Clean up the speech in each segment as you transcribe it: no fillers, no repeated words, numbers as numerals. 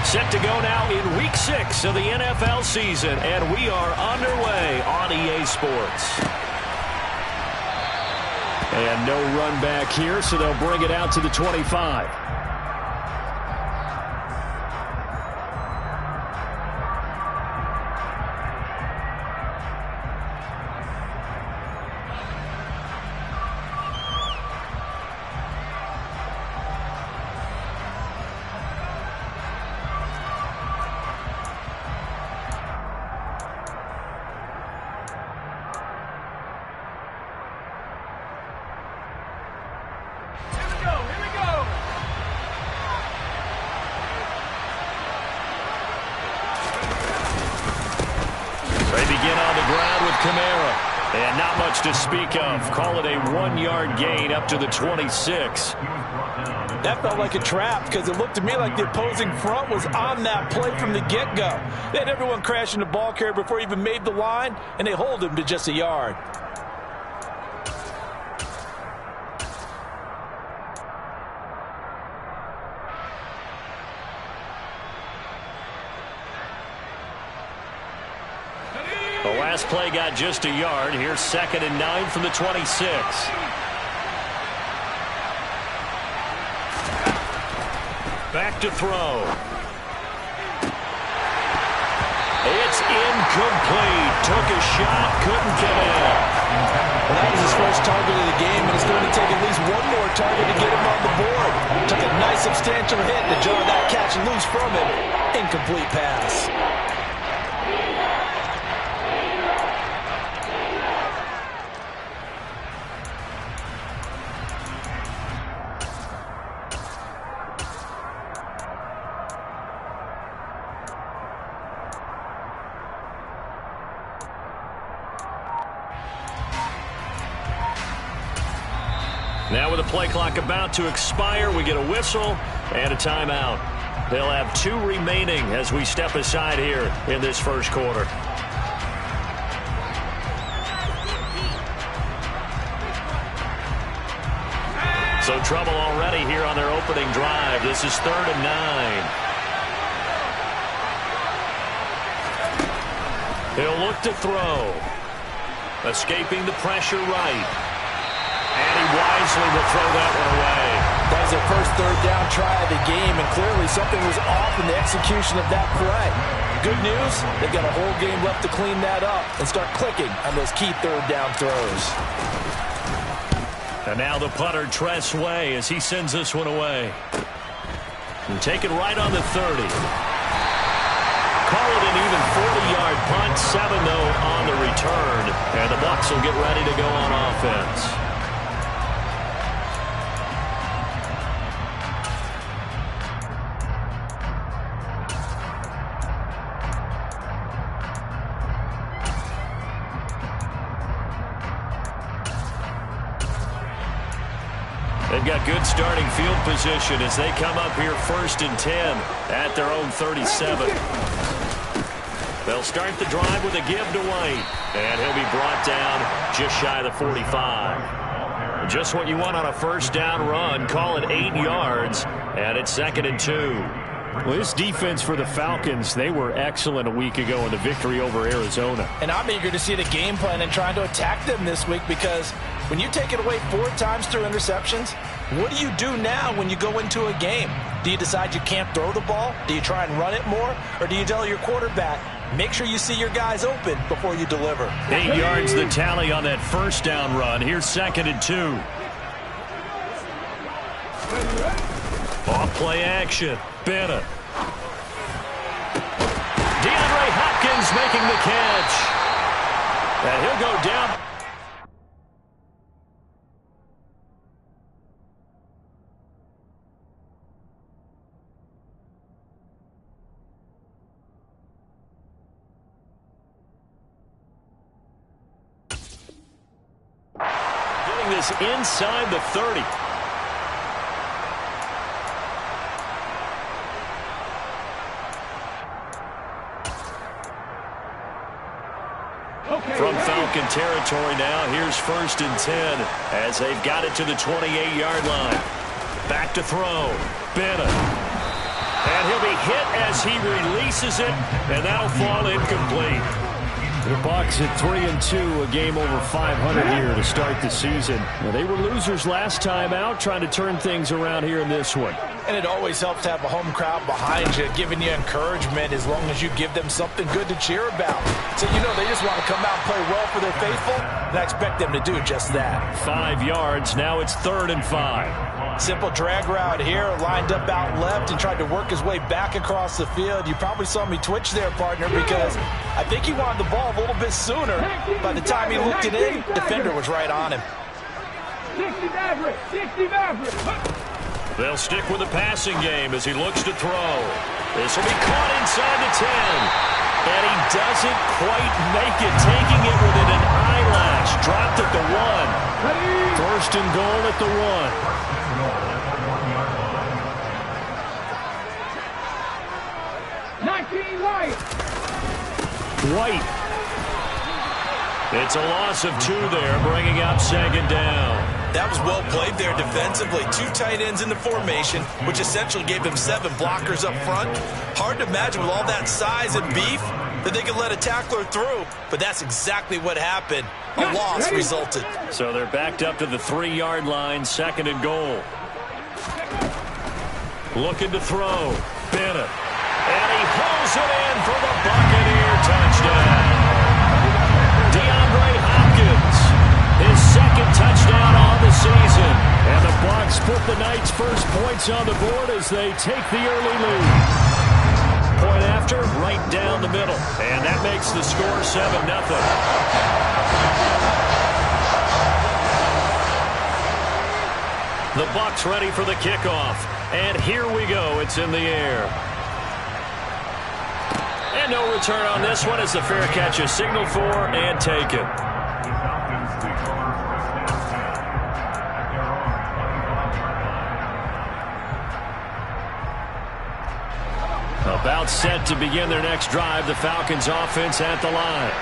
Set to go now in Week 6 of the NFL season, and we are underway on EA Sports. And no run back here, so they'll bring it out to the 25. And not much to speak of. Call it a 1-yard gain up to the 26. That felt like a trap because it looked to me like the opposing front was on that play from the get-go. They had everyone crashing the ball carrier before he even made the line, and they hold him to just a yard. The last play got just a yard. Here's 2nd and 9 from the 26. Back to throw. It's incomplete. Took a shot, couldn't get in. Well, that was his first target of the game, and it's going to take at least one more target to get him on the board. Took a nice substantial hit to jar that catch loose from him. Incomplete pass. Now with the play clock about to expire, we get a whistle and a timeout. They'll have 2 remaining as we step aside here in this first quarter. So trouble already here on their opening drive. This is 3rd and 9. He'll look to throw. Escaping the pressure right. And he wisely will throw that one away. That was their first 3rd down try of the game, and clearly something was off in the execution of that play. Good news, they've got a whole game left to clean that up and start clicking on those key 3rd down throws. And now the punter, Tress Way, as he sends this one away. And take it right on the 30. Call it an even 40-yard punt, 7 though on the return. And the Bucs will get ready to go on offense. They've got good starting field position as they come up here 1st and 10 at their own 37. They'll start the drive with a give to White, and he'll be brought down just shy of the 45. Just what you want on a 1st down run. Call it 8 yards, and it's 2nd and 2. Well, this defense for the Falcons, they were excellent a week ago in the victory over Arizona. And I'm eager to see the game plan and trying to attack them this week because when you take it away 4 times through interceptions, what do you do now when you go into a game? Do you decide you can't throw the ball? Do you try and run it more? Or do you tell your quarterback, make sure you see your guys open before you deliver? 8 yards the tally on that 1st down run. Here's 2nd and 2. Off play action. Bennett. DeAndre Hopkins making the catch. And he'll go down. Getting this inside the 30. From Falcon territory now, here's 1st and 10 as they've got it to the 28-yard line. Back to throw. Bennett. And he'll be hit as he releases it, and that'll fall incomplete. The Bucs at 3-2, a game over 500 here to start the season. Now, they were losers last time out, trying to turn things around here in this one. And it always helps to have a home crowd behind you, giving you encouragement as long as you give them something good to cheer about. So you know they just want to come out and play well for their faithful, and I expect them to do just that. 5 yards, now it's 3rd and 5. Simple drag route here, lined up out left and tried to work his way back across the field. You probably saw me twitch there, partner, because I think he wanted the ball a little bit sooner. By the time he looked it in, defender was right on him. 60 Maverick, 60 Maverick. They'll stick with the passing game as he looks to throw. This will be caught inside the 10. And he doesn't quite make it, taking it within an eyelash. Dropped at the 1. 1st and goal at the 1. 19 White. White. It's a loss of 2 there, bringing up 2nd down. That was well played there defensively. 2 tight ends in the formation, which essentially gave him 7 blockers up front. Hard to imagine with all that size and beef that they could let a tackler through, but that's exactly what happened. A loss resulted. So they're backed up to the 3-yard line, 2nd and goal. Looking to throw. Bennett. And he pulls it in for the Buccaneer touchdown. DeAndre Hopkins, his 2nd touchdown on the season. And the Bucs put the Knights' first points on the board as they take the early lead. Point after, right down the middle. And that makes the score 7-0. The Bucs ready for the kickoff. And here we go. It's in the air. And no return on this one as the fair catch is signaled for and taken. About set to begin their next drive, the Falcons offense at the line.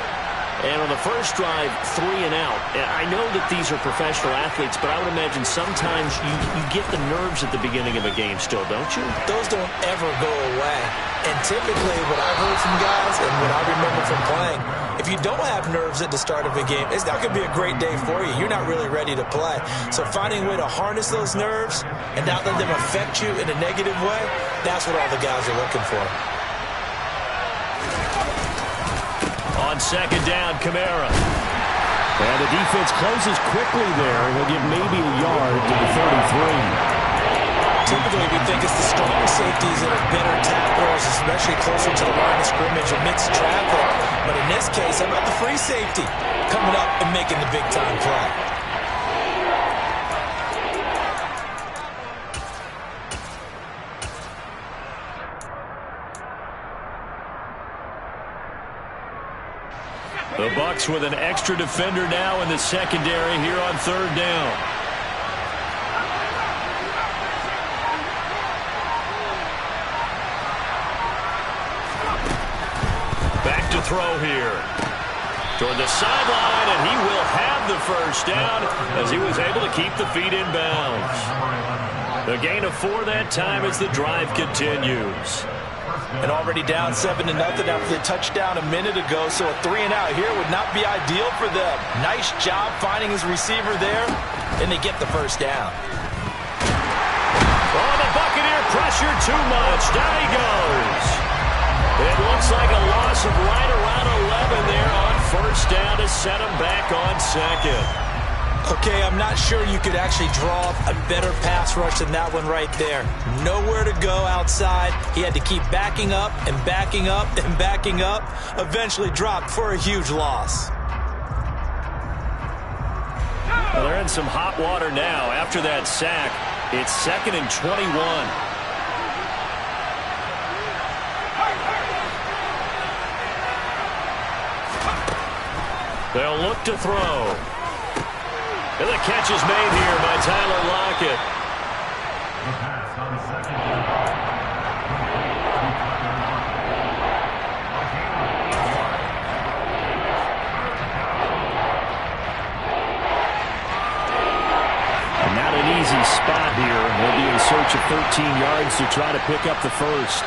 And on the first drive, 3 and out. I know that these are professional athletes, but I would imagine sometimes you get the nerves at the beginning of a game still, don't you? Those don't ever go away. And typically what I've heard from guys and what I remember from playing, if you don't have nerves at the start of a game, it's not going to be a great day for you. You're not really ready to play. So finding a way to harness those nerves and not let them affect you in a negative way, that's what all the guys are looking for. On 2nd down, Kamara. And the defense closes quickly there. He'll get maybe a yard to the 33. Typically, we think it's the strong safeties that are better tacklers, especially closer to the line of scrimmage amidst traffic. But in this case, how about the free safety coming up and making the big-time play? The Bucs with an extra defender now in the secondary here on 3rd down. Back to throw here. Toward the sideline, and he will have the first down as he was able to keep the feet in bounds. The gain of 4 that time as the drive continues. And already down 7-0 after the touchdown a minute ago, so a 3 and out here would not be ideal for them. Nice job finding his receiver there, and they get the first down. Oh, the Buccaneer pressure too much. Down he goes. It looks like a loss of right around 11 there on 1st down to set him back on 2nd. Okay, I'm not sure you could actually draw up a better pass rush than that one right there. Nowhere to go outside. He had to keep backing up and backing up and backing up. Eventually dropped for a huge loss. Well, they're in some hot water now after that sack. It's 2nd and 21. They'll look to throw. And the catch is made here by Tyler Lockett. And not an easy spot here. He'll be in search of 13 yards to try to pick up the first.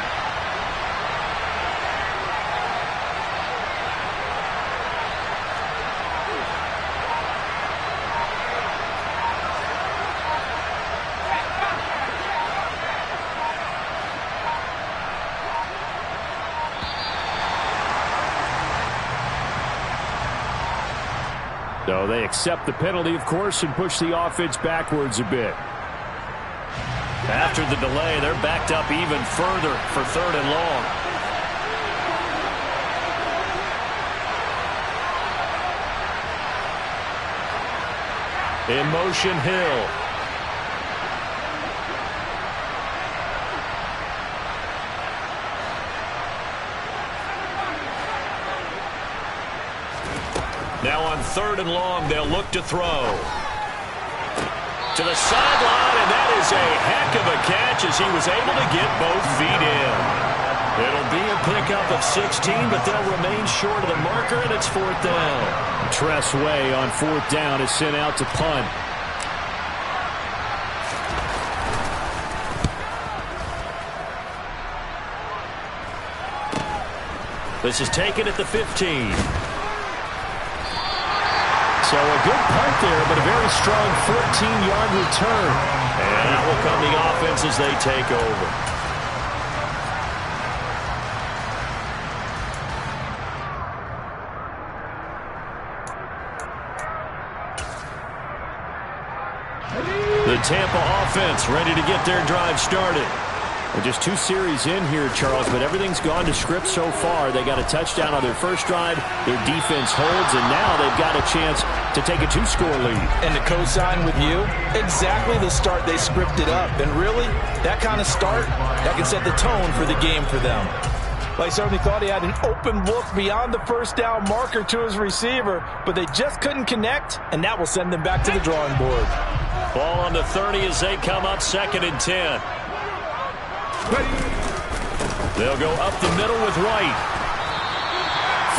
So they accept the penalty, of course, and push the offense backwards a bit. After the delay, they're backed up even further for 3rd and long. In motion, Hill. Now on 3rd and long, they'll look to throw. To the sideline, and that is a heck of a catch as he was able to get both feet in. It'll be a pickup of 16, but they'll remain short of the marker, and it's 4th down. Tress Way on 4th down is sent out to punt. This is taken at the 15. So a good punt there, but a very strong 14-yard return. And that will come the offense as they take over. The Tampa offense ready to get their drive started. Well, just 2 series in here, Charles, but everything's gone to script so far. They got a touchdown on their first drive. Their defense holds, and now they've got a chance to take a 2-score lead. And to co-sign with you, exactly the start they scripted up. And really, that kind of start, that can set the tone for the game for them. Well, I certainly thought he had an open look beyond the first down marker to his receiver, but they just couldn't connect, and that will send them back to the drawing board. Ball on the 30 as they come up 2nd and 10. They'll go up the middle with White.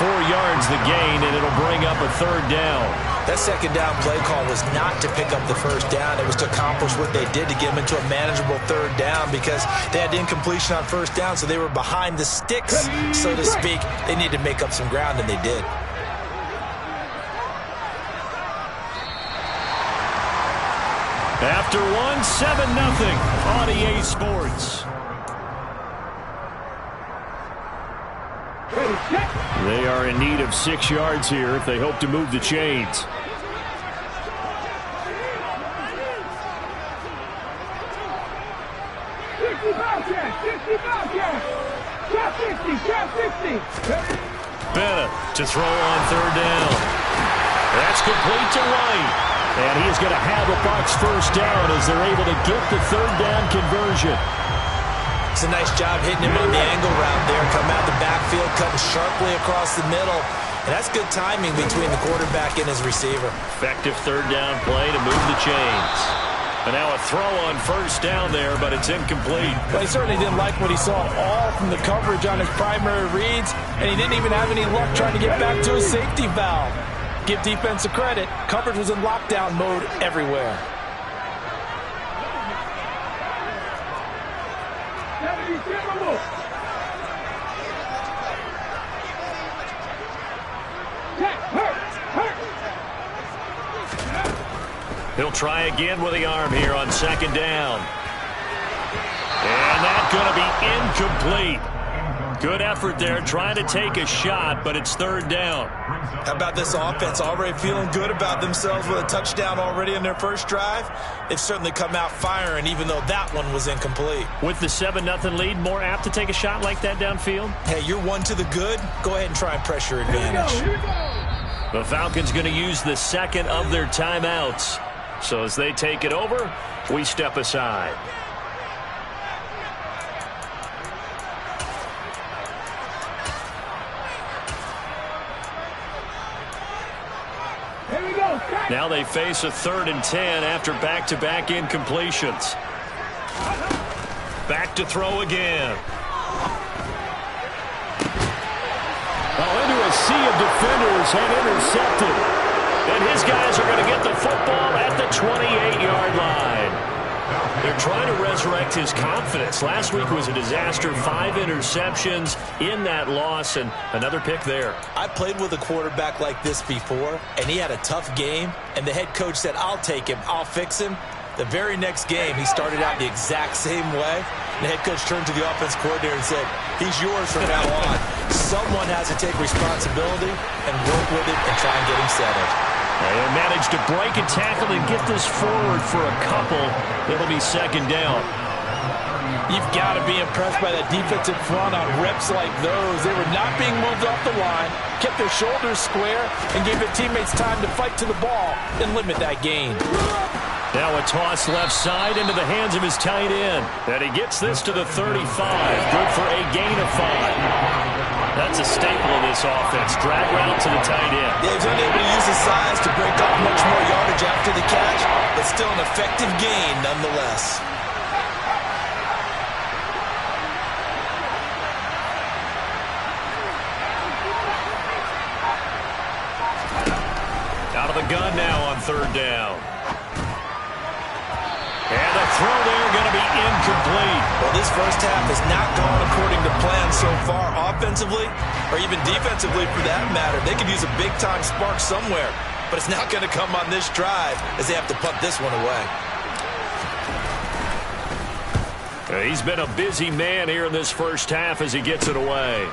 4 yards the gain, and it'll bring up a 3rd down. That 2nd down play call was not to pick up the first down. It was to accomplish what they did to get them into a manageable 3rd down because they had incompletion on first down, so they were behind the sticks, so to speak. They needed to make up some ground, and they did. After 1, 7-0 on EA Sports. They are in need of 6 yards here if they hope to move the chains. Bennett to throw on 3rd down. That's complete to White. And he is going to have a box first down as they're able to get the 3rd down conversion. It's a nice job hitting him on the angle route there. Coming out the backfield, cutting sharply across the middle. And that's good timing between the quarterback and his receiver. Effective 3rd down play to move the chains. And now a throw on first down there, but it's incomplete. Well, he certainly didn't like what he saw all from the coverage on his primary reads, and he didn't even have any luck trying to get back to his safety valve. Give defense a credit. Coverage was in lockdown mode everywhere. He'll try again with the arm here on 2nd down. And that's going to be incomplete. Good effort there, trying to take a shot, but it's 3rd down. How about this offense already feeling good about themselves with a touchdown already in their first drive? They've certainly come out firing, even though that one was incomplete. With the 7-0 lead, more apt to take a shot like that downfield? Hey, you're one to the good. Go ahead and try and pressure advantage. The Falcons going to use the 2nd of their timeouts. So as they take it over, we step aside. Now they face a 3rd and 10 after back-to-back incompletions. Back to throw again. Into a sea of defenders and intercepted. And his guys are going to get the football at the 28-yard line. They're trying to resurrect impact his confidence? Last week was a disaster. 5 interceptions in that loss, and another pick there. I played with a quarterback like this before, and he had a tough game, and the head coach said, I'll take him, I'll fix him. The very next game, he started out the exact same way. The head coach turned to the offense coordinator and said, he's yours from now on. Someone has to take responsibility and work with it and try and get him settled. They managed to break a tackle and get this forward for a couple. It'll be second down. You've got to be impressed by that defensive front on reps like those. They were not being moved off the line, kept their shoulders square, and gave their teammates time to fight to the ball and limit that gain. Now a toss left side into the hands of his tight end. And he gets this to the 35. Good for a gain of 5. That's a staple of this offense. Drag route to the tight end. Yeah, he's unable to use his size to break up much more yardage after the catch, but still an effective gain nonetheless. Out of the gun now on third down. And the throw there going to be incomplete. Well, this first half has not gone according to plan so far offensively, or even defensively for that matter. They could use a big-time spark somewhere, but it's not going to come on this drive as they have to punt this one away. He's been a busy man here in this first half as he gets it away.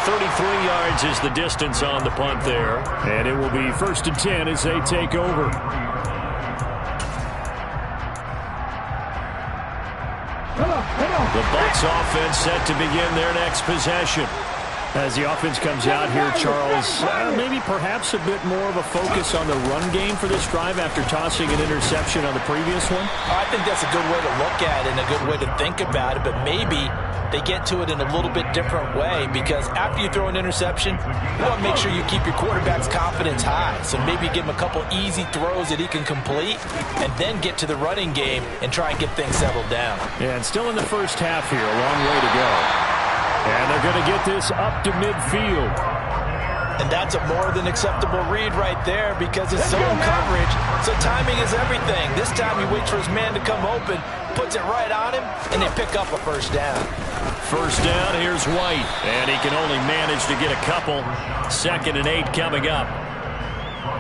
33 yards is the distance on the punt there. And it will be 1st and 10 as they take over. The Bucs offense set to begin their next possession. As the offense comes out here, Charles, maybe perhaps a bit more of a focus on the run game for this drive after tossing an interception on the previous one? I think that's a good way to look at it and a good way to think about it, but maybe they get to it in a little bit different way, because after you throw an interception, you want to make sure you keep your quarterback's confidence high. So maybe give him a couple easy throws that he can complete and then get to the running game and try and get things settled down. Yeah, and still in the first half here, a long way to go. And they're going to get this up to midfield. And that's a more than acceptable read right there, because it's zone coverage. So timing is everything. This time he waits for his man to come open, puts it right on him, and they pick up a first down. First down, here's White. And he can only manage to get a couple. 2nd and 8 coming up.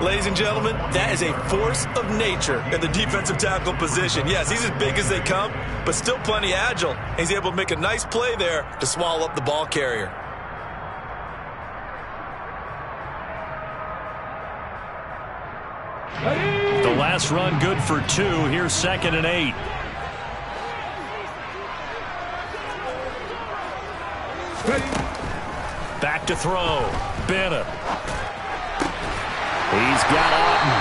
Ladies and gentlemen, that is a force of nature in the defensive tackle position. Yes, he's as big as they come, but still plenty agile. He's able to make a nice play there to swallow up the ball carrier. The last run good for 2. Here's 2nd and 8. Back to throw. Bennett. He's got Otten.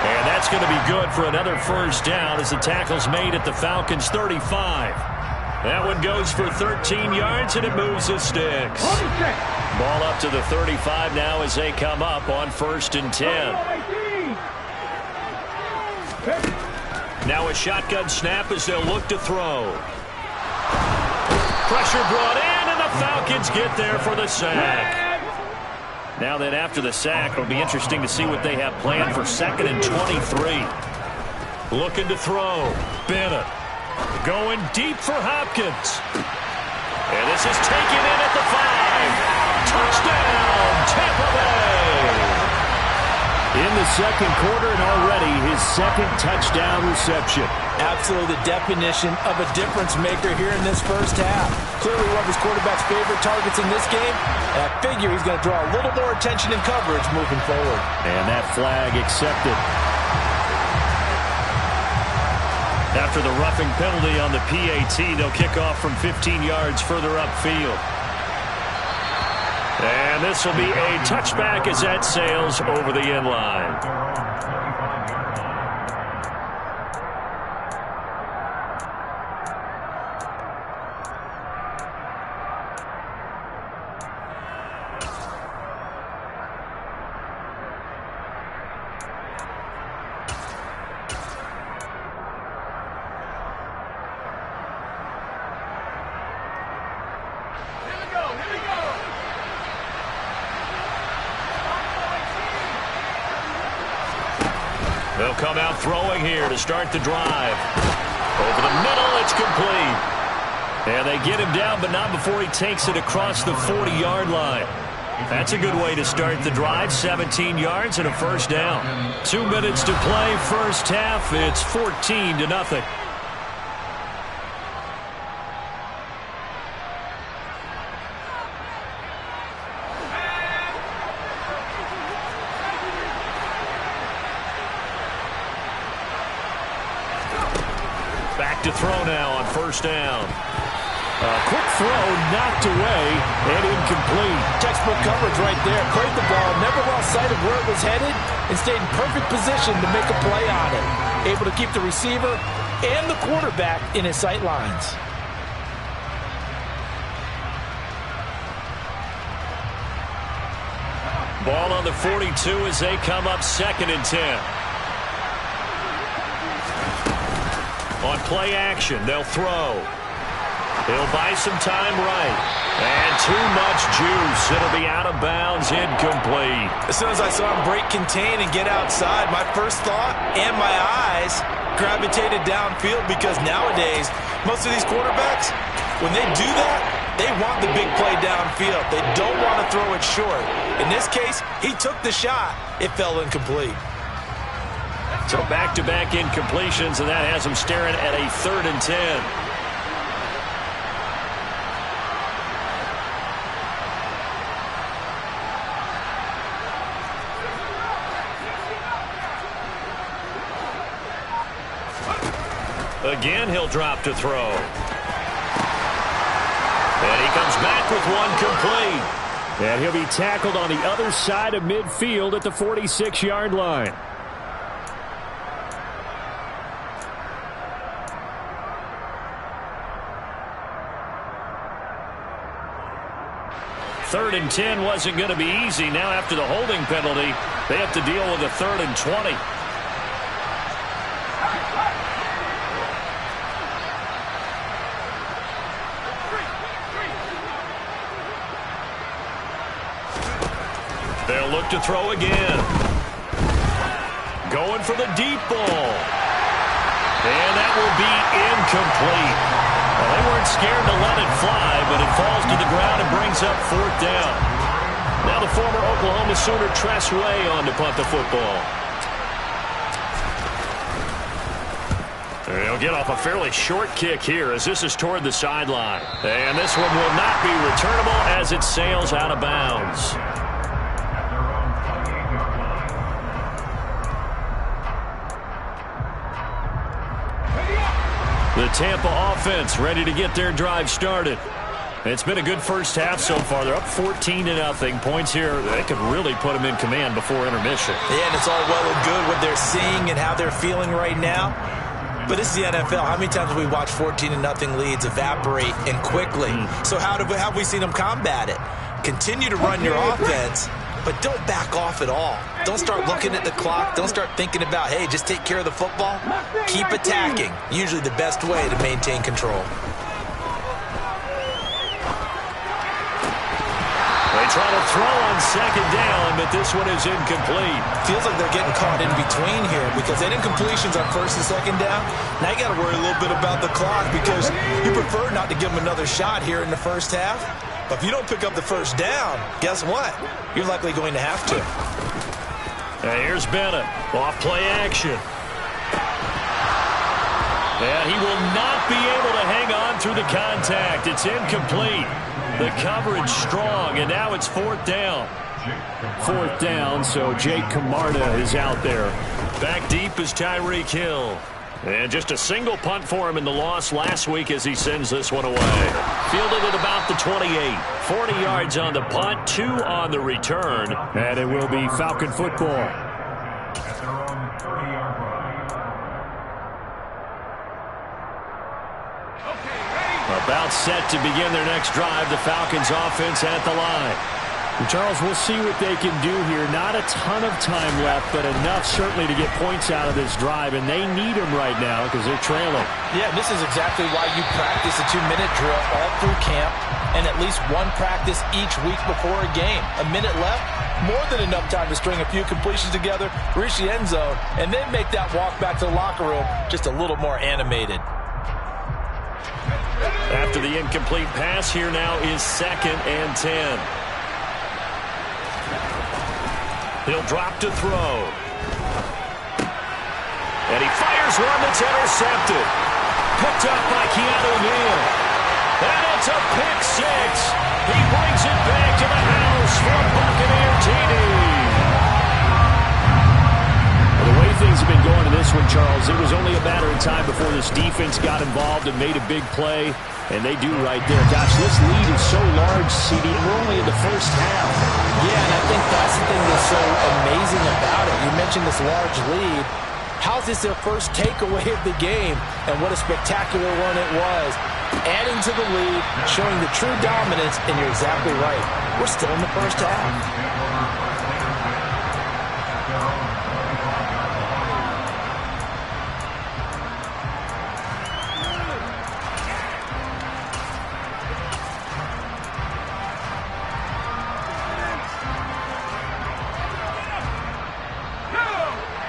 And that's going to be good for another first down as the tackle's made at the Falcons' 35. That one goes for 13 yards, and it moves the sticks. Ball up to the 35 now as they come up on 1st and 10. Now a shotgun snap as they'll look to throw. Pressure brought in, and the Falcons get there for the sack. Now then, after the sack, it'll be interesting to see what they have planned for 2nd and 23. Looking to throw. Bennett going deep for Hopkins. And this is taken in at the 5. Touchdown, Tampa Bay. In the second quarter, and already his 2nd touchdown reception. Absolutely the definition of a difference maker here in this first half. Clearly one of his quarterback's favorite targets in this game, and I figure he's going to draw a little more attention and coverage moving forward. And that flag accepted. After the roughing penalty on the PAT, they'll kick off from 15 yards further upfield. And this will be a touchback as that sails over the end line. They'll come out throwing here to start the drive. Over the middle, it's complete. And they get him down, but not before he takes it across the 40-yard line. That's a good way to start the drive. 17 yards and a first down. 2 minutes to play, first half. It's 14-0. Back to throw now on first down. A quick throw knocked away and incomplete. Textbook coverage right there. Caught the ball, never lost sight of where it was headed, and stayed in perfect position to make a play on it. Able to keep the receiver and the quarterback in his sight lines. Ball on the 42 as they come up 2nd and 10. On play action, they'll throw. He'll buy some time right. And too much juice. It'll be out of bounds, incomplete. As soon as I saw him break contain and get outside, my first thought and my eyes gravitated downfield, because nowadays, most of these quarterbacks, when they do that, they want the big play downfield. They don't want to throw it short. In this case, he took the shot. It fell incomplete. So back-to-back incompletions, and that has him staring at a 3rd and 10. Again, he'll drop to throw. And he comes back with one complete. And he'll be tackled on the other side of midfield at the 46-yard line. Third and 10 wasn't going to be easy. Now after the holding penalty, they have to deal with a 3rd and 20. They'll look to throw again. Going for the deep ball. And that will be incomplete. Well, they weren't scared to let it fly, but it falls to the ground and brings up 4th down. Now the former Oklahoma Sooner Tress Way on to punt the football. They'll get off a fairly short kick here as this is toward the sideline. And this one will not be returnable as it sails out of bounds. The Tampa offense ready to get their drive started. It's been a good first half so far. They're up 14-0. Points here, they could really put them in command before intermission. Yeah, and it's all well and good what they're seeing and how they're feeling right now. But this is the NFL. How many times have we watched 14-0 leads evaporate and quickly? So how have we seen them combat it? Continue to run your offense, but don't back off at all. Don't start looking at the clock. Don't start thinking about, hey, just take care of the football. Keep attacking. Usually the best way to maintain control. They try to throw on 2nd down, but this one is incomplete. Feels like they're getting caught in between here because that incompletion's on 1st and 2nd down. Now you got to worry a little bit about the clock because you prefer not to give them another shot here in the first half. But if you don't pick up the first down, guess what? You're likely going to have to. Now here's Bennett. Off play action. And he will not be able to hang on through the contact. It's incomplete. The coverage strong, and now it's 4th down. 4th down, so Jake Camarda is out there. Back deep is Tyreek Hill. And just a single punt for him in the loss last week as he sends this one away. Fielded at about the 28. 40 yards on the punt, 2 on the return. And it will be Falcon football. About set to begin their next drive. The Falcons offense at the line. Charles, we'll see what they can do here. Not a ton of time left, but enough certainly to get points out of this drive, and they need them right now because they're trailing. Yeah, this is exactly why you practice a 2-minute drill all through camp. and at least one practice each week before a game. A minute left, more than enough time to string a few completions together, reach the end zone, and then make that walk back to the locker room just a little more animated. After the incomplete pass, here now is 2nd and 10. He'll drop to throw. And he fires one that's intercepted. Picked up by Keanu Neal. And it's a pick six. He brings it back to the house for a Buccaneer TD. The way things have been going in this one, Charles, it was only a matter of time before this defense got involved and made a big play, and they do right there. Gosh, this lead is so large, CD, and we're only in the first half. Yeah, and I think that's the thing that's so amazing about it. You mentioned this large lead. How's this their first takeaway of the game? And what a spectacular one it was. Adding to the lead, showing the true dominance, and you're exactly right. We're still in the first half.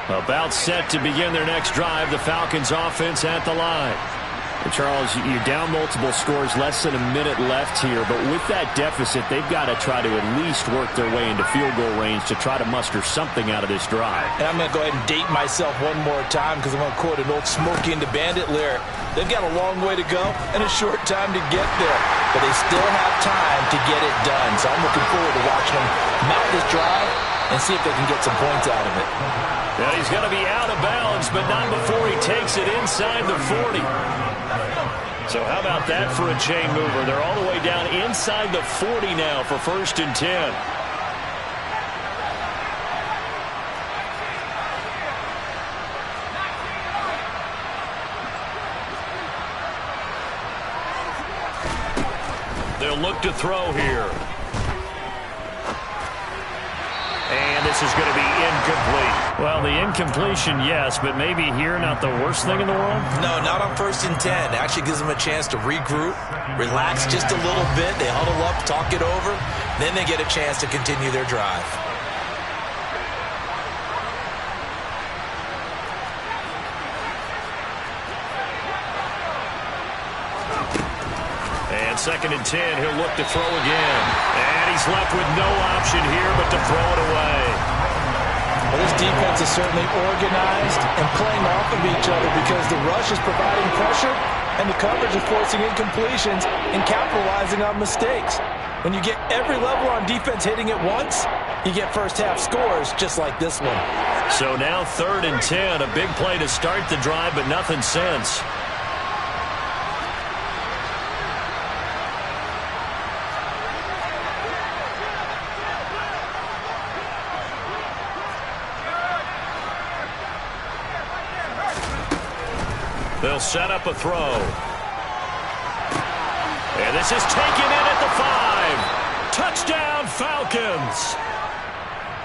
About set to begin their next drive, the Falcons offense at the line. And Charles, you're down multiple scores, less than a minute left here, but with that deficit, they've got to try to at least work their way into field goal range to try to muster something out of this drive. And I'm going to go ahead and date myself one more time because I'm going to quote an old Smokey and the Bandit lyric. They've got a long way to go and a short time to get there, but they still have time to get it done. So I'm looking forward to watching them mount this drive and see if they can get some points out of it. Yeah, he's going to be out of bounds, but not before he takes it inside the 40. So how about that for a chain mover? They're all the way down inside the 40 now for 1st and 10. They'll look to throw here. And this is going to be incomplete. Well, the incompletion, yes, but maybe here not the worst thing in the world? No, not on 1st and 10. It actually gives them a chance to regroup, relax just a little bit. They huddle up, talk it over. Then they get a chance to continue their drive. And 2nd and 10, he'll look to throw again. And he's left with no option here but to throw it away. Well, this defense is certainly organized and playing off of each other because the rush is providing pressure and the coverage is forcing incompletions and capitalizing on mistakes. When you get every level on defense hitting at once, you get first half scores just like this one. So now 3rd and 10, a big play to start the drive, but nothing since. They'll set up a throw. And this is taken in at the 5. Touchdown, Falcons.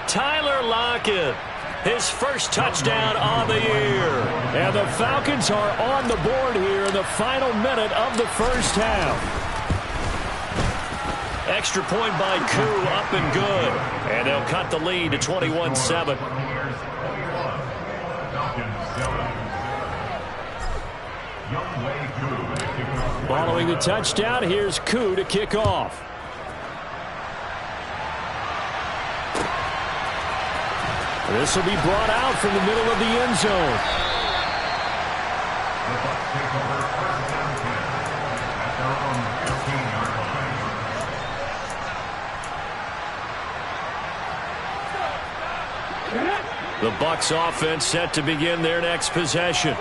Tyler Lockett, his first touchdown on the year. And the Falcons are on the board here in the final minute of the first half. Extra point by Koo, up and good. And they'll cut the lead to 21-7. Following the touchdown, here's Koo to kick off. This will be brought out from the middle of the end zone. The Bucs offense set to begin their next possession.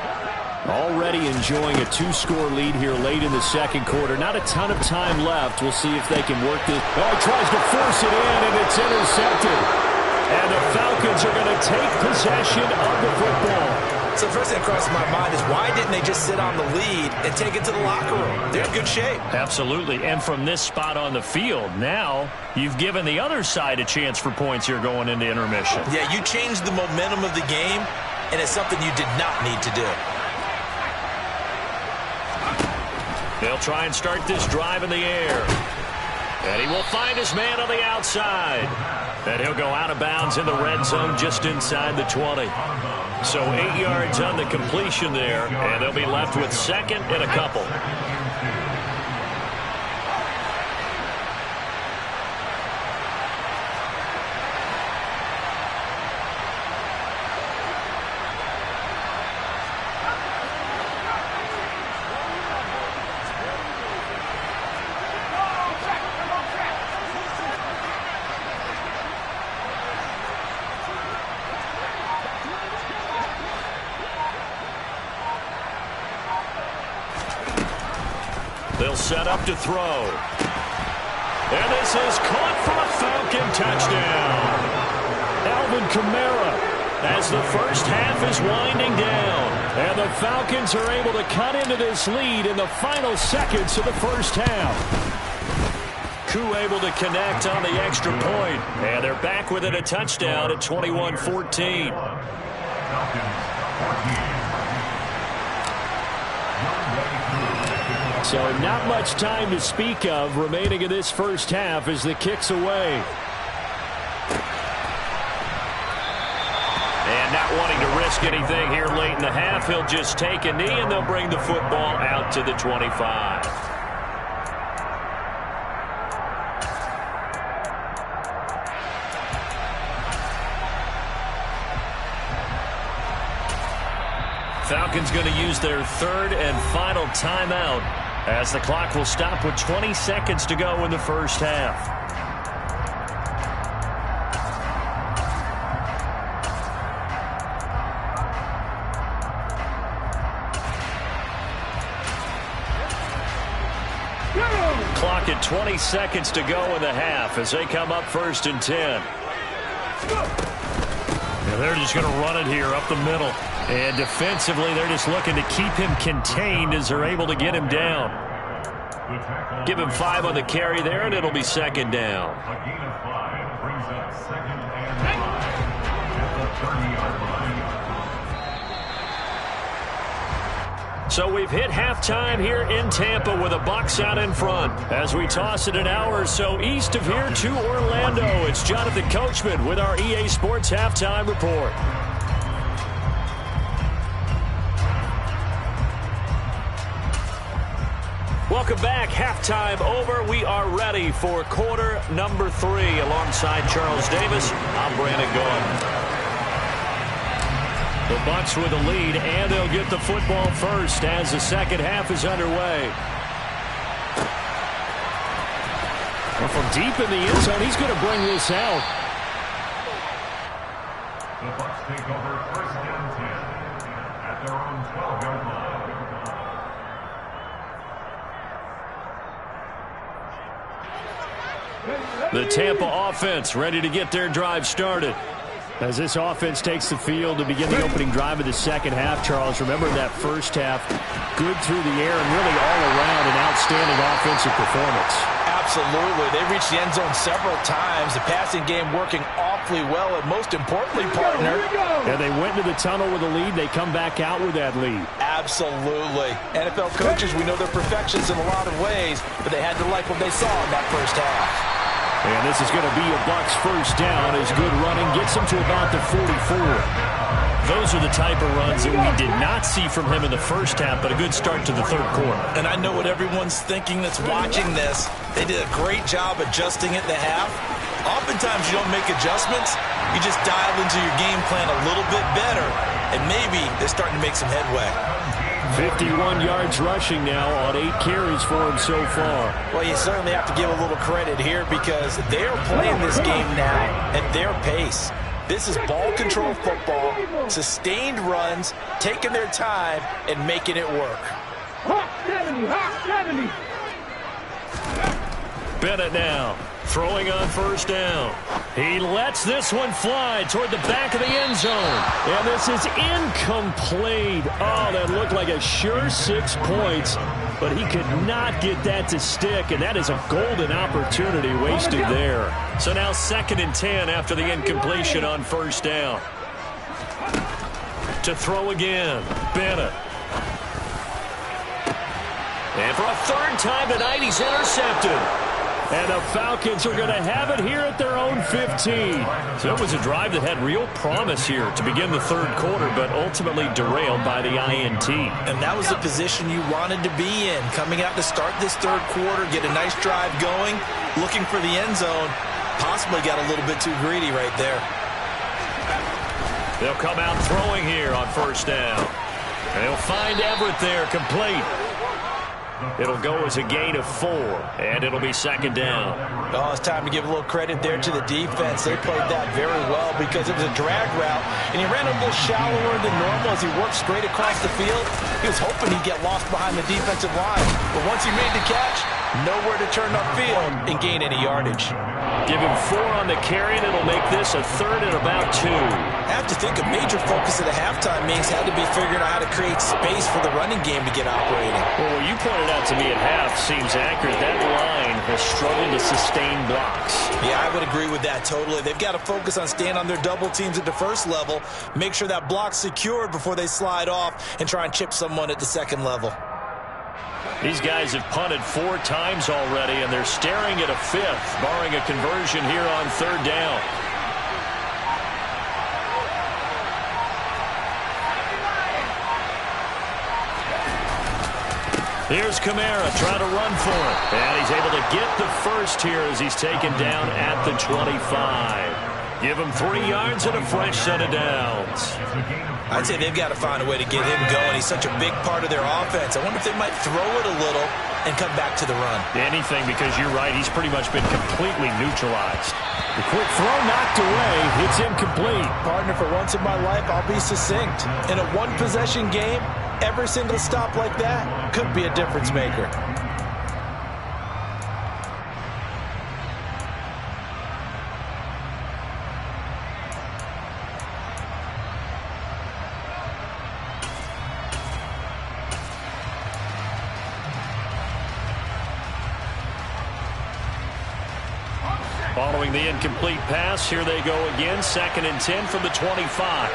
Already enjoying a 2-score lead here late in the second quarter. Not a ton of time left. We'll see if they can work this. Oh, he tries to force it in, and it's intercepted. And the Falcons are going to take possession of the football. So the first thing that crosses my mind is why didn't they just sit on the lead and take it to the locker room? They're in good shape. Absolutely. And from this spot on the field, now you've given the other side a chance for points here going into intermission. Yeah, you changed the momentum of the game, and it's something you did not need to do. They'll try and start this drive in the air. And he will find his man on the outside. And he'll go out of bounds in the red zone just inside the 20. So 8 yards on the completion there, and they'll be left with second and a couple. They'll set up to throw. And this is caught for a Falcon touchdown. Alvin Kamara as the first half is winding down. And the Falcons are able to cut into this lead in the final seconds of the first half. Koo able to connect on the extra point. And they're back within a touchdown at 21-14. So not much time to speak of remaining in this first half as the kick's away. And not wanting to risk anything here late in the half, he'll just take a knee and they'll bring the football out to the 25. Falcons going to use their third and final timeout as the clock will stop with 20 seconds to go in the first half. Clock at 20 seconds to go in the half as they come up first and 10. Now they're just going to run it here up the middle. And defensively, they're just looking to keep him contained as they're able to get him down. Give him 5 on the carry there, and it'll be second down. A gain of 5 brings up second and 5 at the 30-yard line. So we've hit halftime here in Tampa with the Bucs out in front. As we toss it an hour or so east of here to Orlando, it's Jonathan Coachman with our EA Sports Halftime Report. Welcome back. Halftime over. We are ready for quarter number 3. Alongside Charles Davis, I'm Brandon Gaudin. The Bucs with the lead, and they'll get the football first as the second half is underway. Well, from deep in the end zone, he's going to bring this out. The Bucs take over first and 10 at their own 12-yard line. The Tampa offense ready to get their drive started. As this offense takes the field to begin the opening drive of the second half, Charles, remember that first half, good through the air and really all around an outstanding offensive performance. Absolutely. They reached the end zone several times. The passing game working awfully well, and most importantly, partner. Yeah, they went to the tunnel with a lead. They come back out with that lead. Absolutely. NFL coaches, we know they're perfections in a lot of ways, but they had to like what they saw in that first half. And this is going to be a Bucs first down as good running gets them to about the 44. Those are the type of runs that we did not see from him in the first half, but a good start to the third quarter. And I know what everyone's thinking that's watching this. They did a great job adjusting at the half. Oftentimes you don't make adjustments. You just dial into your game plan a little bit better, and maybe they're starting to make some headway. 51 yards rushing now on 8 carries for him so far. Well, you certainly have to give a little credit here because they're playing this game now at their pace. This is ball control football, sustained runs, taking their time, and making it work. Hot 70, hot 70. Bennett now throwing on first down. He lets this one fly toward the back of the end zone. And this is incomplete. Oh, that looked like a sure 6 points, but he could not get that to stick, and that is a golden opportunity wasted there. So now second and 10 after the incompletion on first down. To throw again, Bennett. And for a third time tonight, he's intercepted. And the Falcons are going to have it here at their own 15. So it was a drive that had real promise here to begin the third quarter, but ultimately derailed by the INT. And that was the position you wanted to be in. Coming out to start this third quarter, get a nice drive going, looking for the end zone. Possibly got a little bit too greedy right there. They'll come out throwing here on first down. And they'll find Everett there, complete. It'll go as a gain of 4, and it'll be second down. Oh, it's time to give a little credit there to the defense. They played that very well because it was a drag route, and he ran a little shallower than normal as he worked straight across the field. He was hoping he'd get lost behind the defensive line, but once he made the catch, nowhere to turn upfield and gain any yardage. Give him 4 on the carry, and it'll make this a third and about 2. I have to think a major focus at the halftime means had to be figuring out how to create space for the running game to get operating. Well, what you pointed out to me at half seems accurate. That line has struggled to sustain blocks. Yeah, I would agree with that totally. They've got to focus on staying on their double teams at the first level, make sure that block's secured before they slide off and try and chip someone at the second level. These guys have punted 4 times already, and they're staring at a 5th, barring a conversion here on third down. Here's Kamara trying to run for it. And he's able to get the first here as he's taken down at the 25. Give him 3 yards and a fresh set of downs. I'd say they've got to find a way to get him going. He's such a big part of their offense. I wonder if they might throw it a little and come back to the run. Anything, because you're right. He's pretty much been completely neutralized. The quick throw knocked away. It's incomplete. Partner, for once in my life, I'll be succinct. In a one-possession game, every single stop like that could be a difference maker. Following the incomplete pass, here they go again. 2nd and 10 from the 25.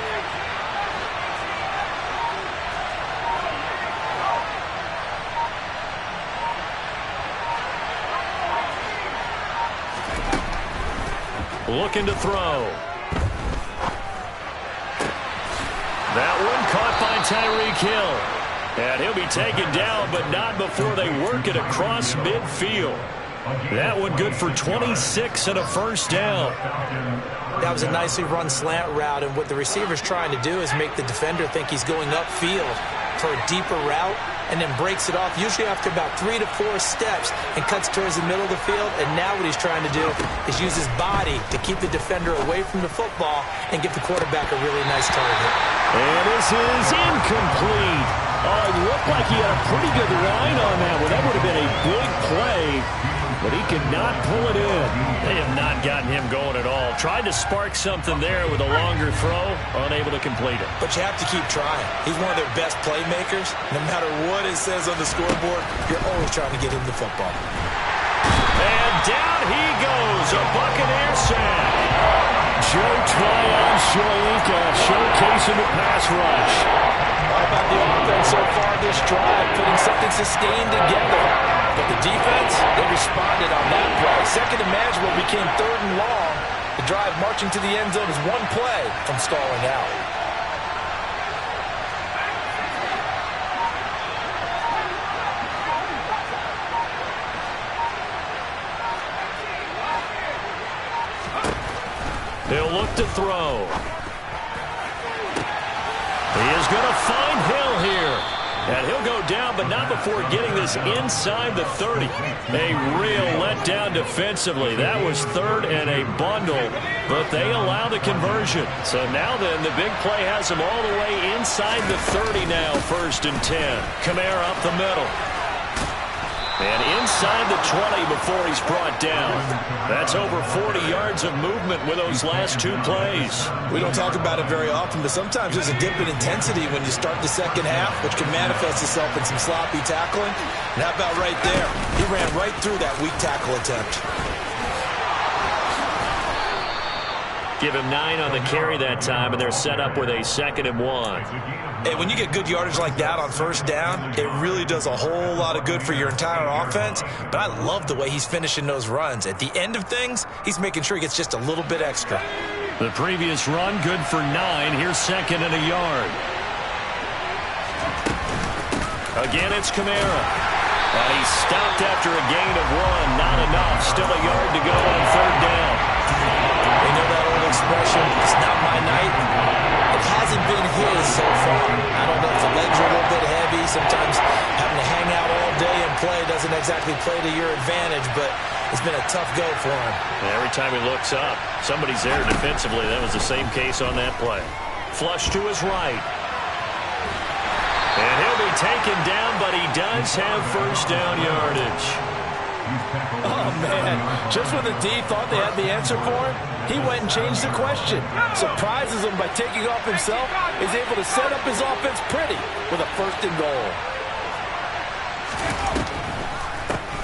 Looking to throw. That one caught by Tyreek Hill. And he'll be taken down, but not before they work it across midfield. That one good for 26 and a first down. That was a nicely run slant route, and what the receiver's trying to do is make the defender think he's going upfield for a deeper route, and then breaks it off, usually after about 3 to 4 steps, and cuts towards the middle of the field. And now what he's trying to do is use his body to keep the defender away from the football and give the quarterback a really nice target. And this is incomplete. Oh, it looked like he had a pretty good line on that one. That would have been a big play, but he could not pull it in. They have not gotten him going at all. Tried to spark something there with a longer throw, unable to complete it. But you have to keep trying. He's one of their best playmakers. No matter what it says on the scoreboard, you're always trying to get him the football. And down he goes, a Buccaneer sack. Joe Tryon-Shoyinka showcasing the pass rush. How about the offense so far this drive, putting something sustained together? But the defense, they responded on that play. Second and manageable became 3rd and long. The drive marching to the end zone is one play from stalling out. He'll look to throw. He is going to find Hill here. And he'll go down, but not before getting this inside the 30. A real letdown defensively. That was 3rd and a bundle, but they allow the conversion. So now then, the big play has them all the way inside the 30 now, 1st and 10. Kamara up the middle. And inside the 20 before he's brought down. That's over 40 yards of movement with those last 2 plays. We don't talk about it very often, but sometimes there's a dip in intensity when you start the second half, which can manifest itself in some sloppy tackling. And how about right there? He ran right through that weak tackle attempt. Give him 9 on the carry that time, and they're set up with a 2nd and 1. Hey, when you get good yardage like that on first down, it really does a whole lot of good for your entire offense. But I love the way he's finishing those runs. At the end of things, he's making sure he gets just a little bit extra. The previous run, good for 9. Here's 2nd and a yard. Again, it's Kamara. And he's stopped after a gain of 1. Not enough. Still a yard to go on 3rd down. You know that old expression, it's not my night. It hasn't been his so far. I don't know if the legs are a little bit heavy. Sometimes having to hang out all day and play doesn't exactly play to your advantage, but it's been a tough go for him. And every time he looks up, somebody's there defensively. That was the same case on that play. Flush to his right. And he'll be taken down, but he does have first down yardage. Oh, man. Just when the D thought they had the answer for him, he went and changed the question. Surprises him by taking off himself. Is able to set up his offense pretty with a 1st and goal.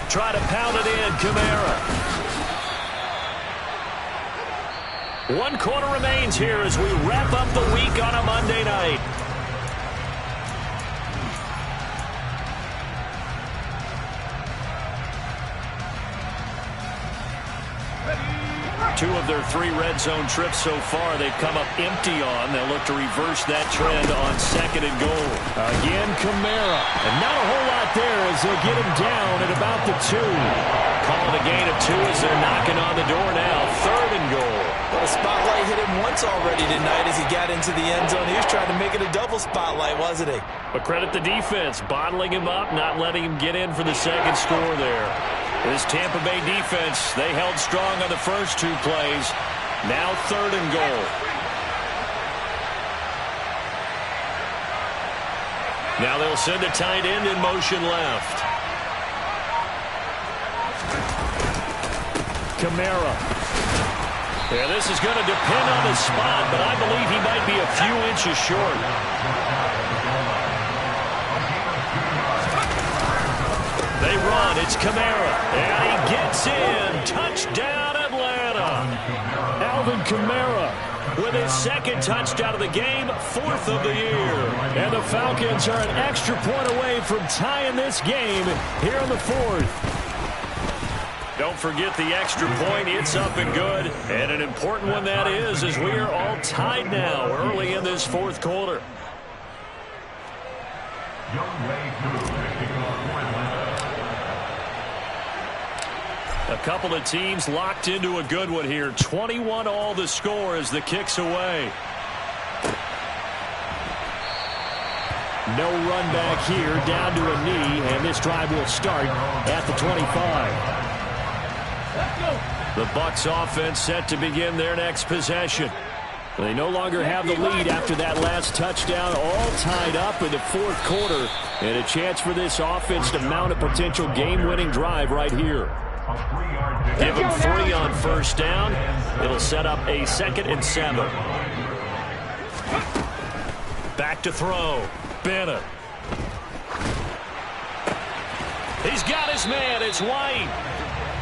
Try to pound it in, Kamara. 1 quarter remains here as we wrap up the week on a Monday night. Two of their 3 red zone trips so far they've come up empty on. They'll look to reverse that trend on 2nd and goal. Again, Kamara. And not a whole lot there as they'll get him down at about the 2. Calling a gain of 2 as they're knocking on the door now. 3rd and goal. Well, the spotlight hit him once already tonight as he got into the end zone. He was trying to make it a double spotlight, wasn't he? But credit the defense, bottling him up, not letting him get in for the 2nd score there. This Tampa Bay defense, they held strong on the first 2 plays. Now 3rd and goal. Now they'll send a tight end in motion left. Kamara. Yeah, this is going to depend on the spot, but I believe he might be a few inches short. They run. It's Kamara. And he gets in. Touchdown, Atlanta. Alvin Kamara With his 2nd touchdown of the game, 4th of the year. And the Falcons are an extra point away from tying this game here in the 4th. Don't forget the extra point. It's up and good. And an important one that is, as we are all tied now early in this 4th quarter. A couple of teams locked into a good one here. 21 all the score as the kick's away. No run back here, down to a knee, and this drive will start at the 25. The Bucs offense set to begin their next possession. They no longer have the lead after that last touchdown, all tied up in the 4th quarter, and a chance for this offense to mount a potential game-winning drive right here. Give him 3 on first down. It'll set up a 2nd and 7. Back to throw. Bennett. He's got his man. It's White.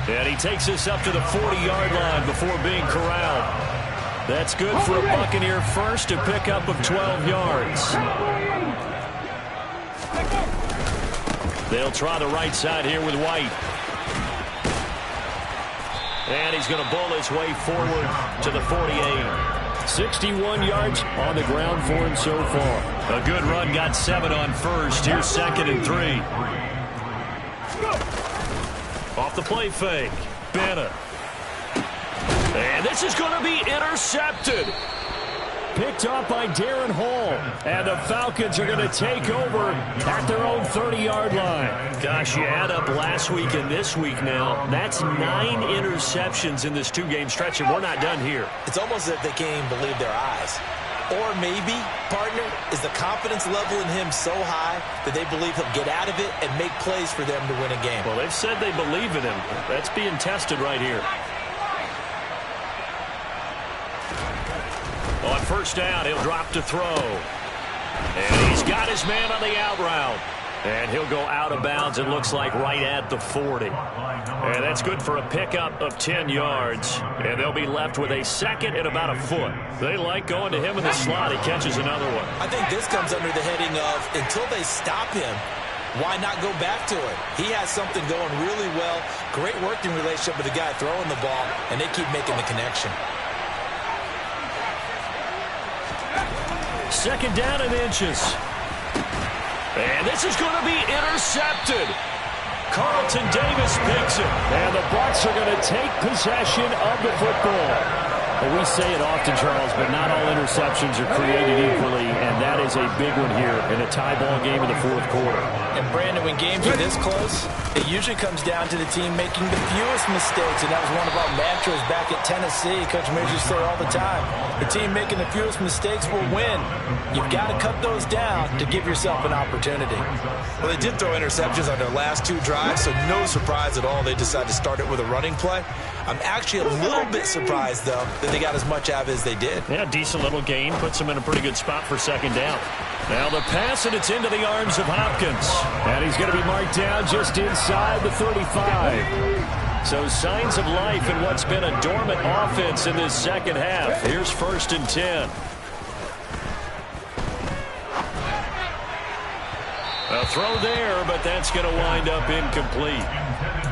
And he takes us up to the 40-yard line before being corralled. That's good for a Buccaneer first, a pickup of 12 yards. They'll try the right side here with White. And he's going to bowl his way forward to the 48. 61 yards on the ground for him so far. A good run, got 7 on first. Here's 2nd and 3. Off the play fake. Bennett. And this is going to be intercepted. Picked up by Darren Hall. And the Falcons are going to take over at their own 30-yard line. Gosh, you add up last week and this week now. That's 9 interceptions in this 2-game stretch, and we're not done here. It's almost as if they can't even believe their eyes. Or maybe, partner, is the confidence level in him so high that they believe he'll get out of it and make plays for them to win a game. Well, they've said they believe in him. That's being tested right here. On first down, he'll drop to throw. And he's got his man on the out route. And he'll go out of bounds, it looks like, right at the 40. And that's good for a pickup of 10 yards. And they'll be left with a second and about a foot. They like going to him in the slot. He catches another one. I think this comes under the heading of until they stop him, why not go back to it? He has something going really well. Great working relationship with the guy throwing the ball, and they keep making the connection. Second down and inches. And this is going to be intercepted. Carlton Davis picks it. And the Bucs are going to take possession of the football. Well, we say it often, Charles, but not all interceptions are created equally, and that is a big one here in a tie ball game in the fourth quarter. And, Brandon, when games are this close, it usually comes down to the team making the fewest mistakes, and that was one of our mantras back at Tennessee. Coach Mears used to say all the time, the team making the fewest mistakes will win. You've got to cut those down to give yourself an opportunity. Well, they did throw interceptions on their last two drives, so no surprise at all they decided to start it with a running play. I'm actually a little bit surprised, though, that they got as much out of it as they did. Yeah, decent little gain. Puts them in a pretty good spot for second down. Now the pass, and it's into the arms of Hopkins. And he's going to be marked down just inside the 35. So signs of life in what's been a dormant offense in this second half. Here's 1st and 10. A throw there, but that's going to wind up incomplete.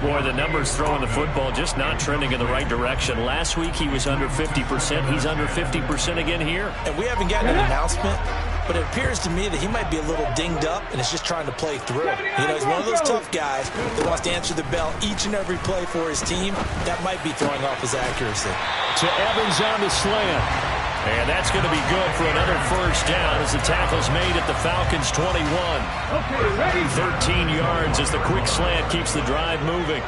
Boy, the numbers throwing the football just not trending in the right direction. Last week he was under 50%. He's under 50% again here. And we haven't gotten an announcement, but it appears to me that he might be a little dinged up and is just trying to play through. You know, he's one of those tough guys that wants to answer the bell each and every play for his team. That might be throwing off his accuracy. To Evans on the slant. And that's going to be good for another first down as the tackle's made at the Falcons' 21. Okay, ready. 13 yards as the quick slant keeps the drive moving.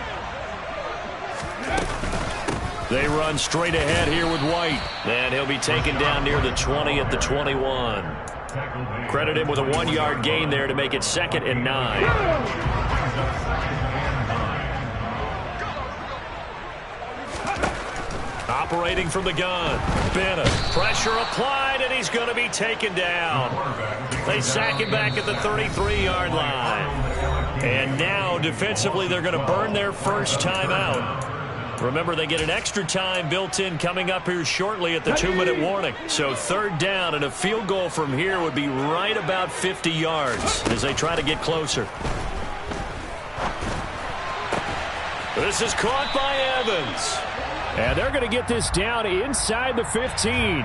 They run straight ahead here with White. And he'll be taken down near the 20 at the 21. Credit him with a 1-yard gain there to make it 2nd and 9. Operating from the gun. Bennett. Pressure applied, and he's going to be taken down. They sack him back at the 33-yard line. And now, defensively, they're going to burn their first timeout. Remember, they get an extra time built in coming up here shortly at the 2-minute warning. So 3rd down, and a field goal from here would be right about 50 yards as they try to get closer. This is caught by Evans. And they're going to get this down inside the 15.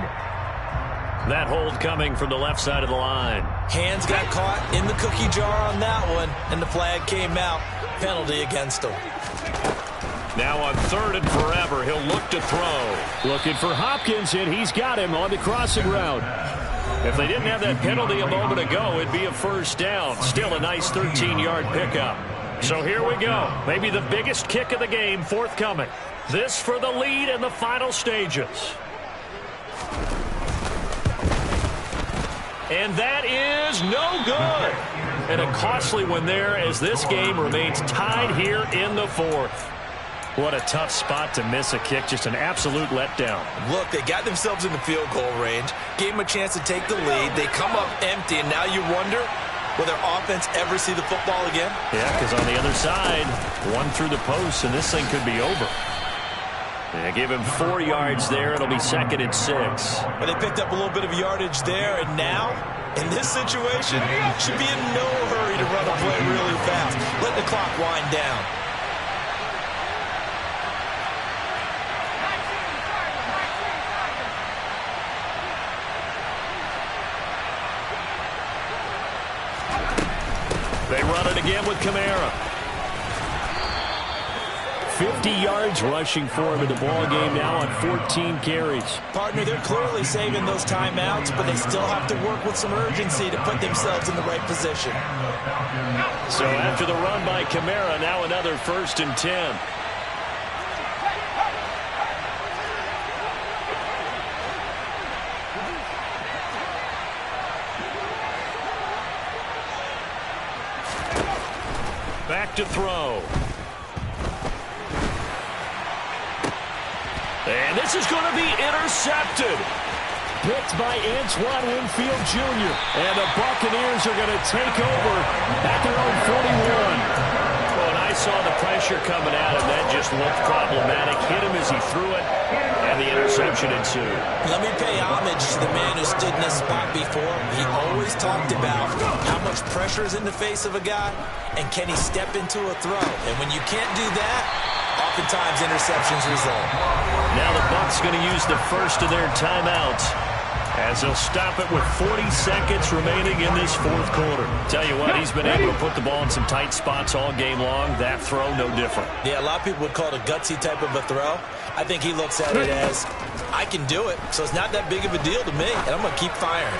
That hold coming from the left side of the line. Hands got caught in the cookie jar on that one, and the flag came out. Penalty against him. Now on 3rd and forever, he'll look to throw. Looking for Hopkins, and he's got him on the crossing route. If they didn't have that penalty a moment ago, it'd be a first down. Still a nice 13-yard pickup. So here we go. Maybe the biggest kick of the game forthcoming. This for the lead in the final stages. And that is no good. And a costly one there as this game remains tied here in the 4th. What a tough spot to miss a kick. Just an absolute letdown. Look, they got themselves in the field goal range. Gave them a chance to take the lead. They come up empty, and now you wonder, will their offense ever see the football again? Yeah, because on the other side, one through the post, and this thing could be over. And give him 4 yards there. It'll be 2nd and 6. But they picked up a little bit of yardage there, and now, in this situation, should be in no hurry to run a play really fast. Let the clock wind down. They run it again with Kamara. 50 yards rushing for him in the ball game now on 14 carries. Partner, they're clearly saving those timeouts, but they still have to work with some urgency to put themselves in the right position. So after the run by Kamara, now another 1st and 10. Back to throw. And this is going to be intercepted. picked by Antoine Winfield Jr. And the Buccaneers are going to take over at their own 41. When I saw the pressure coming at him, that just looked problematic. Hit him as he threw it, and the interception ensued. Let me pay homage to the man who stood in this spot before. He always talked about how much pressure is in the face of a guy, and can he step into a throw. And when you can't do that, oftentimes interceptions result. Now the Bucs going to use the first of their timeouts, as they'll stop it with 40 seconds remaining in this fourth quarter. Tell you what, he's been able to put the ball in some tight spots all game long. That throw, no different. Yeah, a lot of people would call it a gutsy type of a throw. I think he looks at it as, I can do it, so it's not that big of a deal to me, and I'm going to keep firing.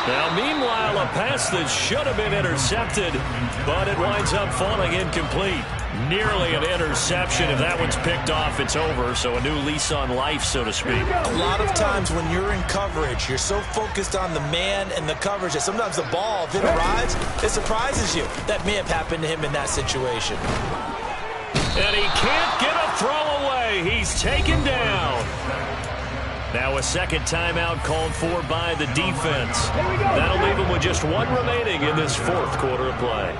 Now, meanwhile, a pass that should have been intercepted, but it winds up falling incomplete. Nearly an interception. If that one's picked off, it's over. So a new lease on life, so to speak. A lot of times when you're in coverage, you're so focused on the man and the coverage that sometimes the ball, if it arrives, it surprises you. That may have happened to him in that situation. And he can't get a throw away. He's taken down. Now a second timeout called for by the defense. That'll leave him with just one remaining in this fourth quarter of play.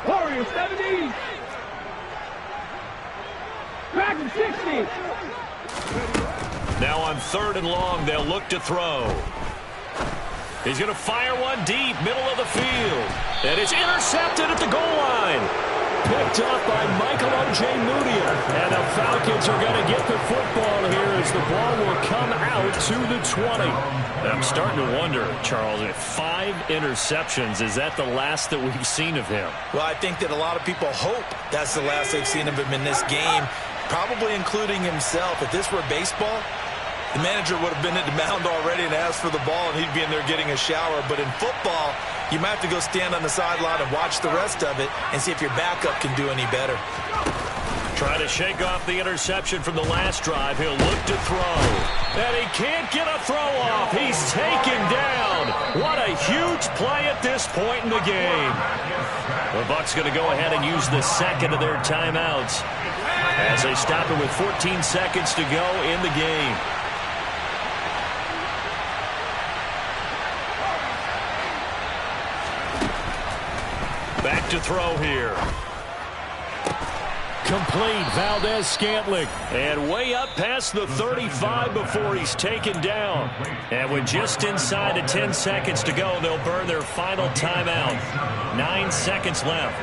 Warriors 70. Dragon 60. Now on 3rd and long, they'll look to throw. He's going to fire one deep, middle of the field. And it's intercepted at the goal line. Picked up by Michael Ojemudia. And the Falcons are going to get the football here as the ball will come out to the 20. I'm starting to wonder, Charles, if 5 interceptions, is that the last that we've seen of him? Well, I think that a lot of people hope that's the last they've seen of him in this game, probably including himself. If this were baseball, the manager would have been at the mound already and asked for the ball, and he'd be in there getting a shower. But in football, you might have to go stand on the sideline and watch the rest of it and see if your backup can do any better. Trying to shake off the interception from the last drive. He'll look to throw. And he can't get a throw off. He's taken down. What a huge play at this point in the game. The Bucs going to go ahead and use the second of their timeouts as they stop it with 14 seconds to go in the game. Back to throw here. Complete, Valdez-Scantling. And way up past the 35 before he's taken down. And with just inside of 10 seconds to go, they'll burn their final timeout. 9 seconds left.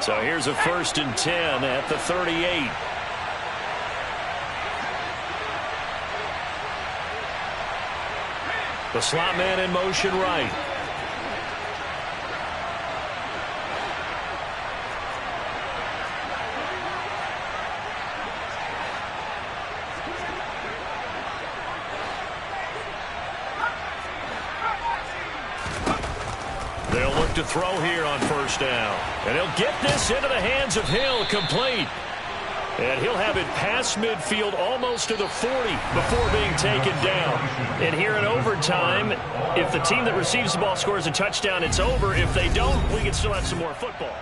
So here's a 1st and 10 at the 38. The slot man in motion right. They'll look to throw here on 1st down. And he'll get this into the hands of Hill, complete. And he'll have it past midfield almost to the 40 before being taken down. And here in overtime, if the team that receives the ball scores a touchdown, it's over. If they don't, we can still have some more football.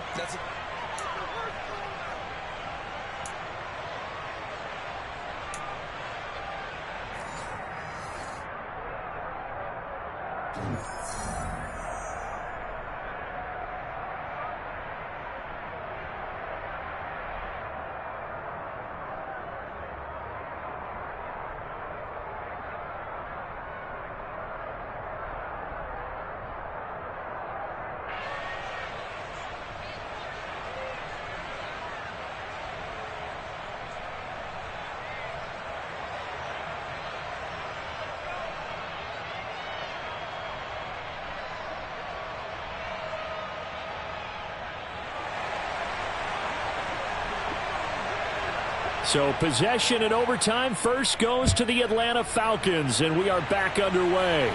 So possession in overtime first goes to the Atlanta Falcons, and we are back underway.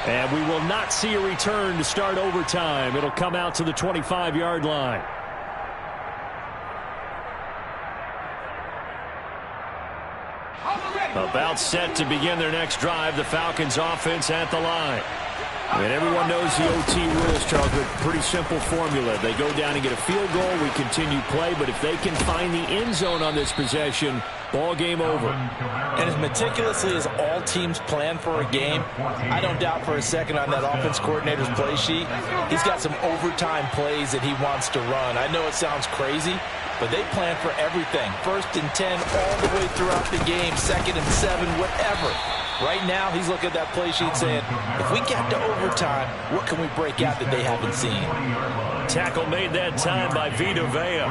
And we will not see a return to start overtime. It'll come out to the 25-yard line. A About set to begin their next drive. The Falcons offense at the line. And everyone knows the OT rules, Charles, but pretty simple formula. They go down and get a field goal, we continue play, but if they can find the end zone on this possession, ball game over. And as meticulously as all teams plan for a game, I don't doubt for a second on that offense coordinator's play sheet, he's got some overtime plays that he wants to run. I know it sounds crazy, but they plan for everything. 1st and 10 all the way throughout the game, 2nd and 7, whatever. Right now, he's looking at that play sheet saying, if we get to overtime, what can we break out that they haven't seen? Tackle made that time by Vita Vea.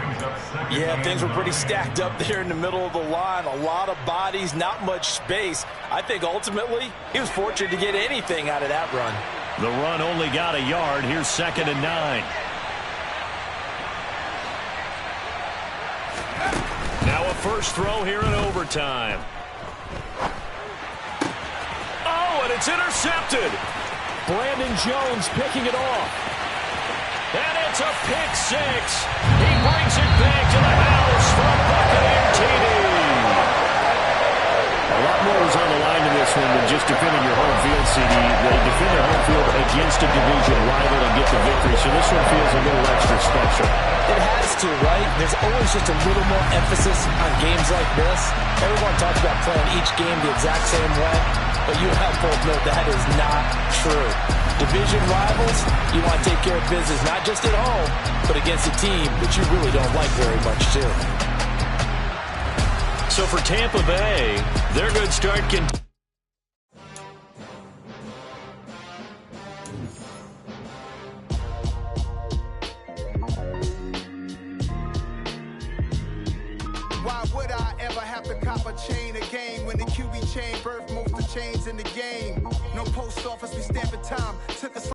Yeah, things were pretty stacked up there in the middle of the line. A lot of bodies, not much space. I think ultimately, he was fortunate to get anything out of that run. The run only got a yard. Here's 2nd and 9. Now a first throw here in overtime. Oh, and it's intercepted. Brandon Jones picking it off. And it's a pick 6. He brings it back to the house for a Buccaneer TD. A lot more was on the line in this one than just defending your home field, CD. They defend their home field against a division rival and get the victory, so this one feels a little extra special. It has to, right? There's always just a little more emphasis on games like this. Everyone talks about playing each game the exact same way, but you have both know that is not true. Division rivals, you want to take care of business, not just at home, but against a team that you really don't like very much, too. So for Tampa Bay, their good start can... Why would I ever have to cop a chain again when the QB chain birthed most of the chains in the game? No post office, we stamping time. Took a